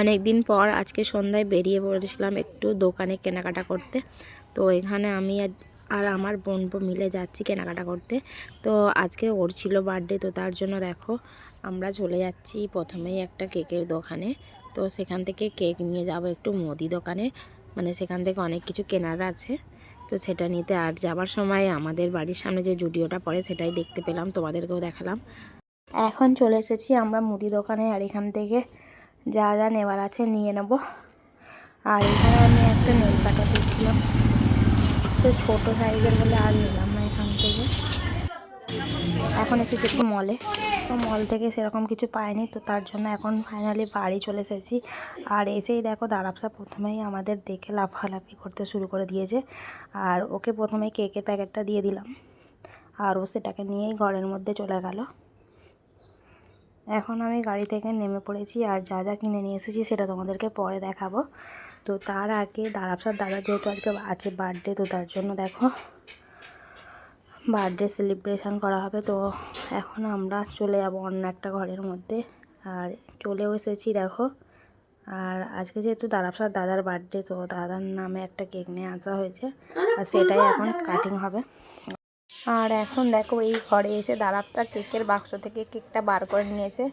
অনেক দিন পর আজকে সন্ধ্যায় বেরিয়ে পড়েছিলাম একটু দোকানে কেনাকাটা করতে। তো এখানে আমি আর আমার বোন মিলে যাচ্ছি কেনাকাটা করতে। তো আজকে ওর ছিল বার্থডে, তো তার জন্য দেখো আমরা চলে যাচ্ছি প্রথমেই একটা কেকের দোকানে। তো সেখান থেকে কেক নিয়ে যাব একটু মুদি দোকানে, মানে সেখান থেকে অনেক কিছু কেনার আছে, তো সেটা নিতে। আর যাবার সময় আমাদের বাড়ির সামনে যে জুডিওটা পড়ে সেটাই দেখতে পেলাম, তোমাদেরকেও দেখালাম। এখন চলে এসেছি আমরা মুদি দোকানে, আর এখান থেকে যা যা নেওয়ার আছে নিয়ে নেব। আর এখানে আমি একটা নেল কাটার দিয়েছিলাম, তো ছোটো সাইজের বলে আর নিলাম না এখান থেকে। এখন এসেছি একটু মলে, তো মল থেকে সেরকম কিছু পাইনি, তো তার জন্য এখন ফাইনালি বাড়ি চলে এসেছি। আর এসেই দেখো দাঁড়াপসা প্রথমেই আমাদের দেখে লাফালাফি করতে শুরু করে দিয়েছে। আর ওকে প্রথমেই কেকের প্যাকেটটা দিয়ে দিলাম, আর ও সেটাকে নিয়েই ঘরের মধ্যে চলে গেল। এখন আমি গাড়ি থেকে নেমে পড়েছি, আর যা যা কিনে নিয়ে এসেছি সেটা তোমাদেরকে পরে দেখাবো। তো তার আগে দাঁড়াপসার দাদা যেহেতু আজকে আছে বার্থডে, তো তার জন্য দেখো বার্থডে সেলিব্রেশন করা হবে। তো এখন আমরা চলে যাব অন্য একটা ঘরের মধ্যে, আর চলেও এসেছি দেখো। আর আজকে যেহেতু দাঁড়াপসার দাদার বার্থডে, তো দাদার নামে একটা কেক নিয়ে আসা হয়েছে, আর সেটাই এখন কাটিং হবে। আর এখন দেখো এই ঘরে এসে দাঁড়াপটা কেকের বাক্স থেকে কেকটা বার করে নিয়েছে।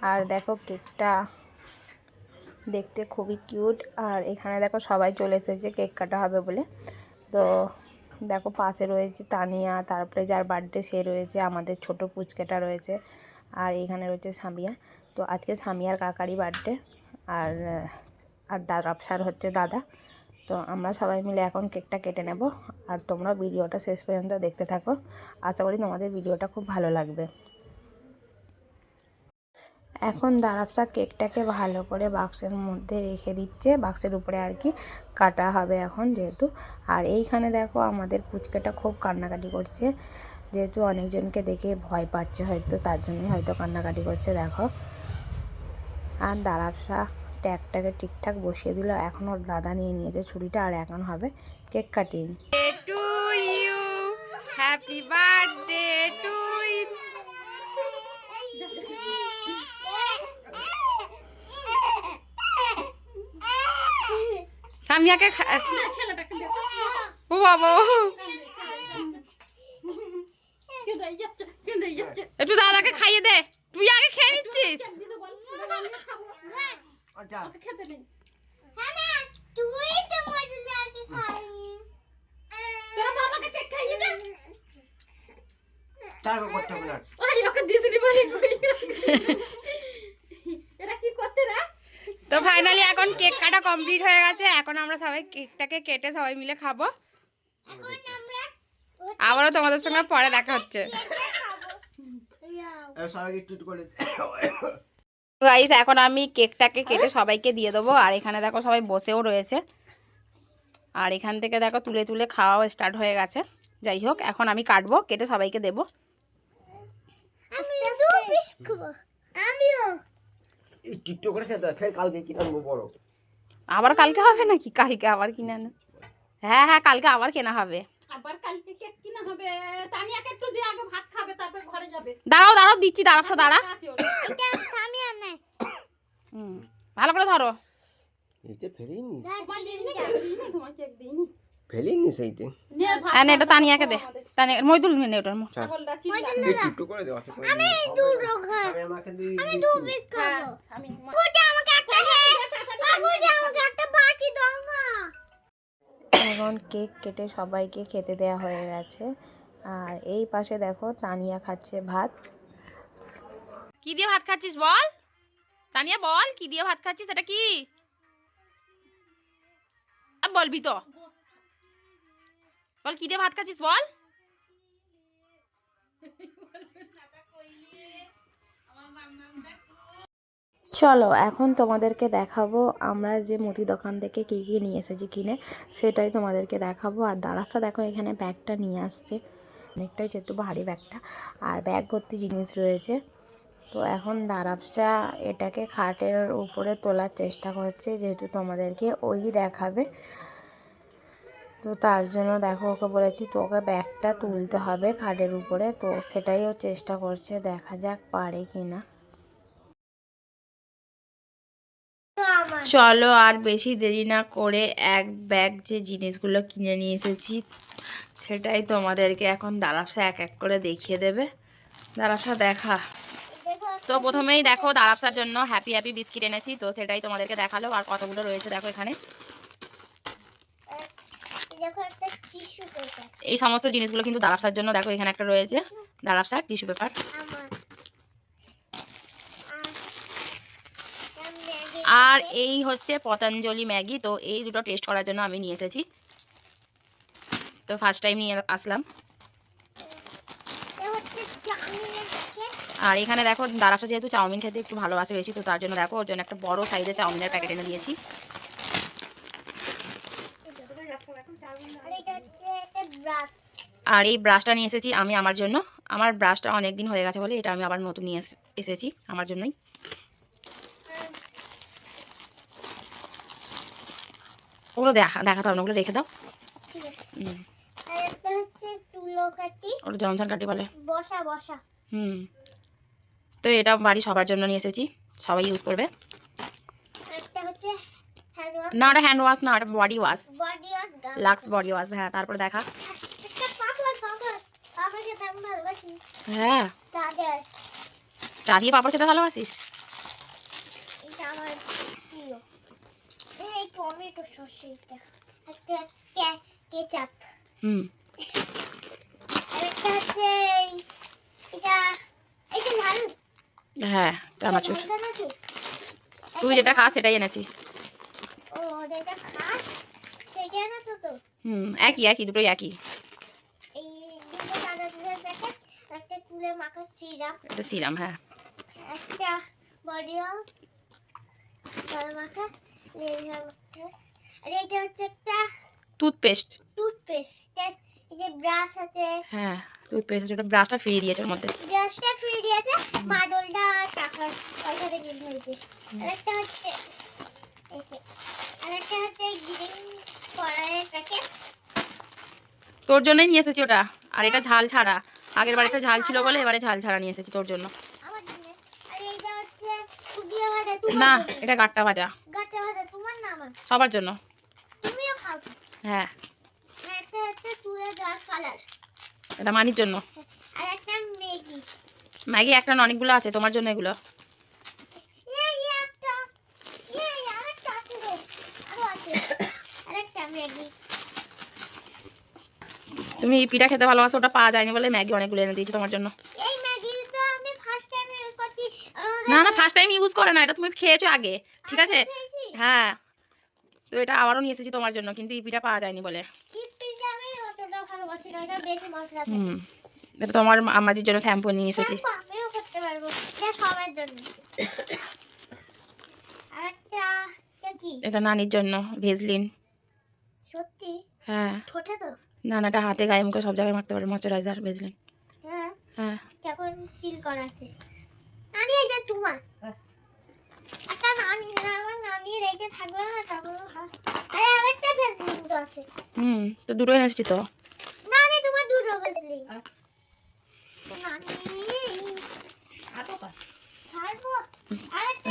আর দেখো কেকটা দেখতে খুবই কিউট। আর এখানে দেখো সবাই চলে এসেছে কেক কাটা হবে বলে। তো দেখো পাশে রয়েছে তানিয়া, তারপরে যার বার্থডে সে রয়েছে, আমাদের ছোট পুচকেটা রয়েছে, আর এখানে রয়েছে সামিয়া। তো আজকে সামিয়ার কাকারই বার্থডে, আর আর দাঁড়াপসার হচ্ছে দাদা। তো আমরা সবাই মিলে এখন কেকটা কেটে নেব। আর তোমরা ভিডিওটা শেষ পর্যন্ত দেখতে থাকো, আশা করি তোমাদের ভিডিওটা খুব ভালো লাগবে। এখন দাঁড়াপসা কেকটাকে ভালো করে বাক্সের মধ্যে রেখে দিচ্ছে, বাক্সের উপরে আর কি কাটা হবে এখন যেহেতু। আর এইখানে দেখো আমাদের পুচকেটা খুব কান্নাকাটি করছে, যেহেতু অনেকজনকে দেখে ভয় পাচ্ছে হয়তো, তার জন্যই হয়তো কান্নাকাটি করছে দেখো। আর দাঁড়াপসা ট্যাগটাকে ঠিকঠাক বসিয়ে দিল, এখন ওর দাদা নিয়ে নিয়েছে ছুরিটা, আর এখন হবে cake cutting. Happy birthday to you. সামিয়াকে ও বাবা, একটু দাদাকে খাইয়ে দে, তুই আগে খেয়ে নিচ্ছিস। তো ফাইনালি এখন কেক কাটা কমপ্লিট হয়ে গেছে, এখন আমরা সবাই কেকটাকে কেটে সবাই মিলে খাবো। আবারও তোমাদের সঙ্গে পরে দেখা হচ্ছে। গাইস এখন আমি কেকটাকে কেটে সবাইকে দিয়ে দেবো, আর এখানে দেখো সবাই বসেও রয়েছে, আর এখান থেকে দেখো তুলে তুলে খাওয়াও স্টার্ট হয়ে গেছে। যাই হোক এখন আমি কাটবো, কেটে সবাইকে দেবো। আবার কালকে হবে নাকি? কালকে আবার কিনে আনো। হ্যাঁ হ্যাঁ কালকে আবার কেনা হবে। দাঁড়াও দাঁড়াও দিচ্ছি, দাঁড়াও দাঁড়া। ভালো করে ধরো। হ্যাঁ এটা তানিয়াকে দে, তানিয়া মইদুল নে ওটার এখন কেক কেটে সবাইকে খেতে দেয়া হয়ে গেছে। আর এই পাশে দেখো তানিয়া খাচ্ছে ভাত। কি দিয়ে ভাত খাচ্ছিস বল তানিয়া, বল কি দিয়ে ভাত খাচ্ছিস, এটা কি বলবি তো, বল কি দিয়ে ভাত খাচ্ছিস বল। চলো এখন তোমাদেরকে দেখাবো আমরা যে মুদি দোকান থেকে কী কী নিয়ে এসেছি কিনে, সেটাই তোমাদেরকে দেখাবো। আর দাঁড়াটা দেখো এখানে ব্যাগটা নিয়ে আসছে, অনেকটাই যেহেতু ভারী ব্যাগটা, আর ব্যাগ ভর্তি জিনিস রয়েছে। তো এখন দাঁড়াপসা এটাকে খাটের উপরে তোলার চেষ্টা করছে, যেহেতু তোমাদেরকে ওই দেখাবে। তো তার জন্য দেখো ওকে বলেছি তোকে ব্যাগটা তুলতে হবে খাটের উপরে, তো সেটাই ও চেষ্টা করছে, দেখা যাক পারে কি না। চলো আর বেশি দেরি না করে এক ব্যাগ যে জিনিসগুলো কিনে নিয়ে এসেছি সেটাই তোমাদেরকে এখন দারাফসা এক এক করে দেখিয়ে দেবে। দারাফসা দেখা। তো প্রথমেই দেখো দারাফসার জন্য হ্যাপি হ্যাপি বিস্কিট এনেছি, তো সেটাই তোমাদেরকে দেখালো। আর কতগুলো রয়েছে দেখো এখানে। এই সমস্ত জিনিসগুলো কিন্তু দারাফসার জন্য। দেখো এখানে একটা রয়েছে দারাফসার টিস্যু পেপার। আর এই হচ্ছে পতঞ্জলি ম্যাগি। তো এই দুটো টেস্ট করার জন্য আমি নিয়ে এসেছি। তো ফার্স্ট টাইম নিয়ে আসলাম। আর এখানে দেখো দারাফসা যেহেতু চাউমিন খেতে একটু ভালোবাসে বেশি, তো তার জন্য দেখো ওর জন্য একটা বড় সাইজের চাউমিনের প্যাকেট এনে দিয়েছি। আর এই ব্রাশটা নিয়ে এসেছি আমি আমার জন্য। আমার ব্রাশটা অনেক দিন হয়ে গেছে বলে এটা আমি আবার নতুন নিয়ে এসেছি আমার জন্যই। ওগুলো দেখাতে হবে না, ওগুলো রেখে দাও। ওটা জনসন কাটি বলে। তো এটা বাড়ি সবার জন্য নিয়ে এসেছি, সবাই ইউজ করবে। না ওটা হ্যান্ড ওয়াশ না, ওটা body wash, Lux body wash. হ্যাঁ তারপরে দেখা। হ্যাঁ চা দিয়ে পাপড় খেতে ভালোবাসিস? হ্যাঁ চানাচুর। তুই যেটা খাস সেটাই এনেছি। একই একই, দুটোই একই। এটা সিরাম। হ্যাঁ টুথপেস্ট। ব্রাশ আছে। হ্যাঁ টুথপেস্ট আছে, ওটা ব্রাশটা ফ্রি দিয়েছে ওর মধ্যে। ব্রাশটা ফ্রি দিয়েছে, মাদলটা আর টাকার পয়সাতে কিনে হয়েছে। আরেকটা হচ্ছে গ্রিন কড়াইয়ের প্যাকেট। তোর জন্যই নিয়ে এসেছি ওটা। আর এটা ঝাল ছাড়া, আগের বাড়িতে ঝাল ছিল বলে এবারে ঝাল ছাড়া নিয়ে এসেছি তোর জন্য। না এটা গাট্টা ভাজা। সবার জন্য। হ্যাঁ এটা মানির জন্য। ম্যাগি একটা না, অনেকগুলো আছে তোমার জন্য এগুলো। তুমি পিঠা খেতে ভালোবাসো, ওটা পাওয়া যায়নি বলে ম্যাগি অনেকগুলো এনে দিয়েছি তোমার জন্য। না না ফার্স্ট টাইম ইউজ করে না, এটা তুমি খেয়েছো আগে, ঠিক আছে। হ্যাঁ তো এটা আবারও নিয়ে এসেছি তোমার জন্য, কিন্তু এই পিঠা পাওয়া যায়নি বলে। এটা তোমার আমাদের জন্য শ্যাম্পু নিয়ে এসেছি। এটা নানির জন্য ভেজলিন। সত্যি? হ্যাঁ না না এটা হাতে গায়ে মুখে সব জায়গায় মারতে পারে, ময়শ্চারাইজার ভেজলিন। হ্যাঁ কেমন সিল করা আছে। নানি এটা তোমার। একটা নানি নানি রেখে থাকবে না তারপর। আরে আরেকটা ভেজলিন তো আছে। তো দুটো এনেছি তো। নানি তোমার দুটো ভেজলিন।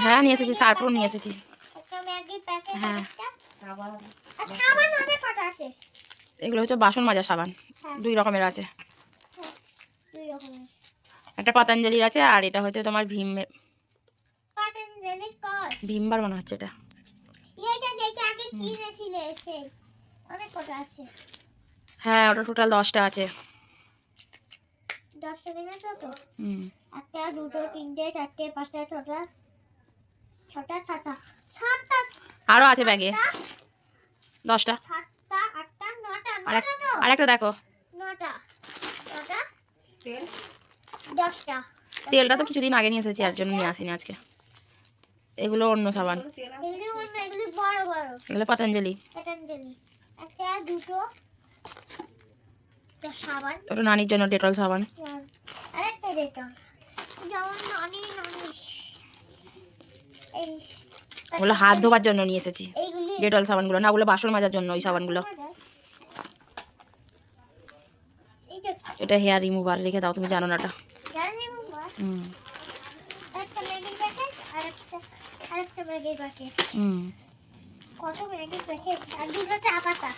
হ্যাঁ নিয়ে এসেছি, সার্ফও নিয়ে এসেছি। হ্যাঁ এগুলো হচ্ছে বাসন মাজার সাবান। দুই রকমের আছে, একটা পতঞ্জলির আছে আর এটা হচ্ছে তোমার ভীমবার মনে হচ্ছে এটা। হ্যাঁ ওটা টোটাল 10টা আছে। একটা দুটো তিনটে চারটে পাঁচটা ছটা ছটা সাতটা সাতটা আরো আছে ব্যাগে 10টা। সাতটা আটটা নটা। আর একটা দেখো 9টা 10টা। তেলটা তো কিছুদিন আগে নিয়ে এসেছি, এর জন্য নিয়ে আসিনি আজকে। এগুলো অন্য সাবান, এগুলো পতঞ্জলি। একটা দুটো সাবান, ওটা নানির জন্য ডেটল সাবান। আরেকটা ডেটল যেমন নানি এই ওগুলো হাত ধোবার জন্য নিয়ে এসেছি ডেটল সাবানগুলো। না ওগুলো বাসন মাজার জন্য ওই সাবানগুলো। এটা হেয়ার রিমুভার, রেখে দাও, তুমি জানো না এটা। ম্যাগির প্যাকেট, হুম কত ম্যাগির প্যাকেট, আর দুটো চা পাতা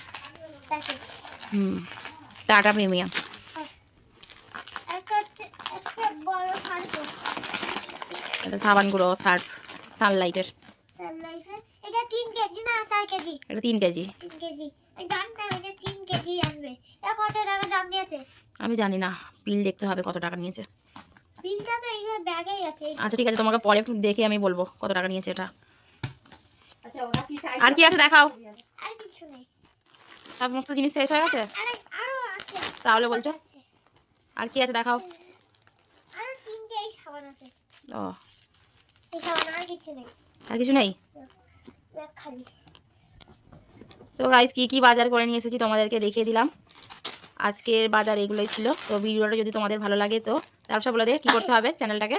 প্যাকেট, হুম টাটা প্রিমিয়াম। একটা বড় সার্ফ, এটা সাবান গুঁড়ো, সার্ফ, সানলাইটের। সানলাইফের। এটা 3 কেজি না 4 কেজি? এটা 3 কেজি। 3 কেজি। আমি জানতাম এটা 3 কেজি আনবে। এটা কত টাকা দাম নিয়েছে? আমি জানি না, বিল দেখতে হবে কত টাকা নিয়েছে। বিলটা তো এই ব্যাগেই আছে। আচ্ছা ঠিক আছে, তোমাকে পরে দেখে আমি বলবো কত টাকা নিয়েছে এটা। আর কি আছে দেখাও। আর কিছু নেই। সমস্ত জিনিস শেষ হয়ে গেছে? আরো আছে। তাহলে বলছো আর কি আছে দেখাও। আরো 3টে এই সাবান আছে। ও, এই সাবান আর কিছু নেই। আর কিছু নেই? ব্যাগ খালি। তো গাইস কি কি বাজার করে নিয়ে এসেছি তোমাদেরকে দেখিয়ে দিলাম। আজকের বাজার এগুলোই ছিল। তো ভিডিওটা যদি তোমাদের ভালো লাগে তো ব্যবসা বলে দিয়ে কী করতে হবে, চ্যানেলটাকে